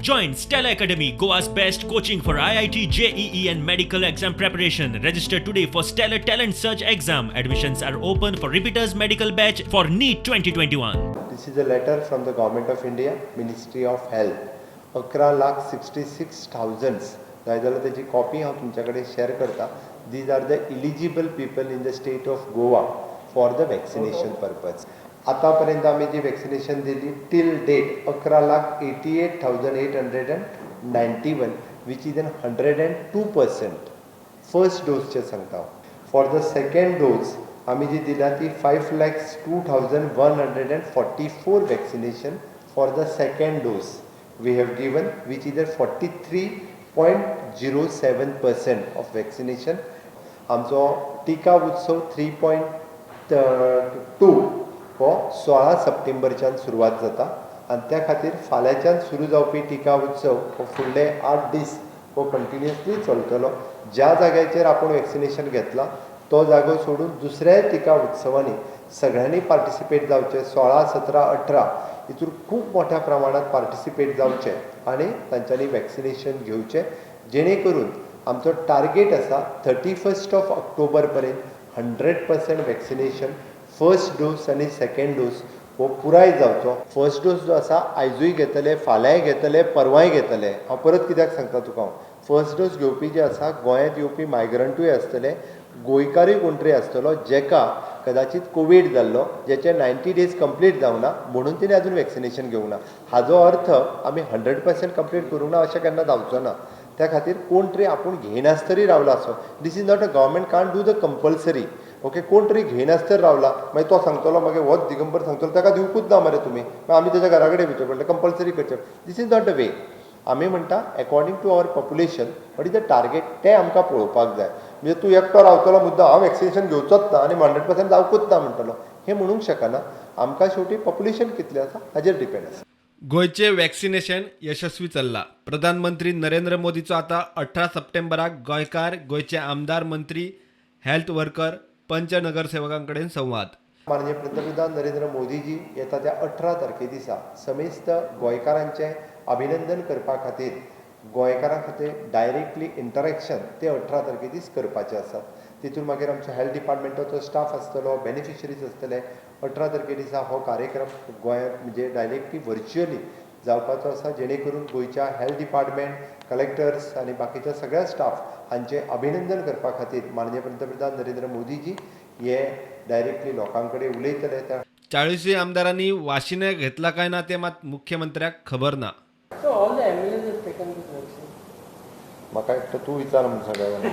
Join Stella Academy, Goa's best coaching for IIT, JEE and medical exam preparation. Register today for Stellar Talent Search exam. Admissions are open for repeaters medical batch for NEET 2021. This is a letter from the Government of India, Ministry of Health. 11,66,000 जाय जाल्यार त्याची copy हांव तुमच्याकडे share करता. These are the eligible people in the state of Goa for the vaccination purpose. आतापर्यंत आम्ही जी vaccination दिली till date 11,88,891 which is an 102%. First डोसचे सांगता. फॉर द सेकंड डोस आम्ही जी दिला ती 5,02,144 vaccination for the second dose we have given which is at 43.07% of vaccination. आमचो टिका उत्सव 3.2 हो 16 सप्टेंबरच्यान सुरवात जाता आनी त्या खातीर फाल्यांच्यान सुरू जावपी टिका उत्सव हो फुडले 8 दीस हो कंटिन्युअसली चलतलो. ज्या जाग्याचेर आपण वॅक्सिनेशन घेतला तो जागो सोडून दुसऱ्या टिका उत्सवांनी सगळ्यांनी पार्टिसिपेट जावचे. 16, 17, 18 हितून खूब मोठ्या प्रमाणात पार्टिसिपेट जावचे आनी तांच्यांनी वॅक्सिनेशन घेवचे जेणे करून आमचो टार्गेट आसा 31 ऑक्टोबर पर्यंत 100% वॅक्सिनेशन फर्स्ट डोस आनी सेकंड डोस हो पुराय जावचो. फर्स्ट डोस जो आसा आयजूय घेतले, फाल्यांय घेतले, परवांय घेतले. हांव परत कित्याक सांगता तुका फर्स्ट डोस घेवपी जे आसा गोंयांत येवपी मायग्रंटूय आसतले, गोंयकारूय कोण आसतलो जेका कदाचित कोवीड जाल्लो जेचे 90 डेज कंप्लीट जावना म्हणून तिने अजून वॅक्सिनेशन घेवंक ना. हाजो अर्थ आमी 100% कंप्लीट करूंक ना अशें केन्ना जावचो ना. त्या खातीर कोण तरी आपूण घेयनासतरी रावला असो. This is not a government can't do the compulsory. Okay कोण तरी घेयनासतर रावला मागीर तो सांगतलो मागीर होच दिगंबर सांगतलो ताका दिवकूच ना मरे तुमी मागीर आमी तेच्या घरा कडेन भिवचे पडले कंपल्सरी करचे. This is not the way. आमी म्हणटा according to our population what is the target तें आमकां पळोवपाक जाय. म्हणजे तूं एकटो रावतलो मुद्दा हांव वॅक्सिनेशन घेवचोच ना आनी 100% जावकूच ना म्हणटलो हें म्हणूंक शकना. आमकां शेवटी पॉप्युलेशन कितलें आसा हाजेर डिपेंड आसा. गोयचे वॅक्सिनेशन यशस्वी चल्ला. प्रधानमंत्री नरेंद्र मोदीचो आता 18 सप्टेंबराक गोंयकार, गोयचे आमदार, मंत्री, हेल्थ वर्कर, पंच नगरसेवकांकडेन संवाद. माननीय पंतप्रधान नरेंद्र मोदीजी येता त्या 18 तारखे दिसा समेस्त गोंयकारांचें अभिनंदन करपा खातीर गोंयकारां खातीर डायरेक्टली इंटरेक्शन ते 18 तारखे दीस करपाचें आसा. तितून मागीर आमचो हेल्थ डिपार्टमेंटाचो स्टाफ आसतलो, बेनिफिशरीज आसतले. 18 तारखे दिसा हो कार्यक्रम गोंयांत म्हणजे डायरेक्टली व्हर्च्युअली जावपाचो आसा जेणे करून गोंयच्या हेल्थ डिपार्टमेंट, कलेक्टर्स आनी बाकीच्या सगळ्या स्टाफ हांचें अभिनंदन करपा खातीर माननीय पंतप्रधान नरेंद्र मोदीजी हे डायरेक्टली लोकां कडेन उलयतले. त्या 40 आमदारांनी वाशिने घेतला काय ना ते मात मुख्यमंत्र्याक खबर ना. So all the MLAs have taken this vaccine. म्हाका एकटो तूं विचार म्हणून सगळ्यांक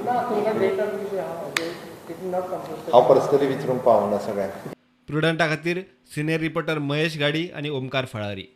No, तुमकां data कितें आहा it is not compulsory. हांव पर्सनली विचारूंक पावना सगळ्यांक. प्रुडंटा खातीर सिनियर रिपोर्टर महेश गाडी आणि ओमकार फळारी.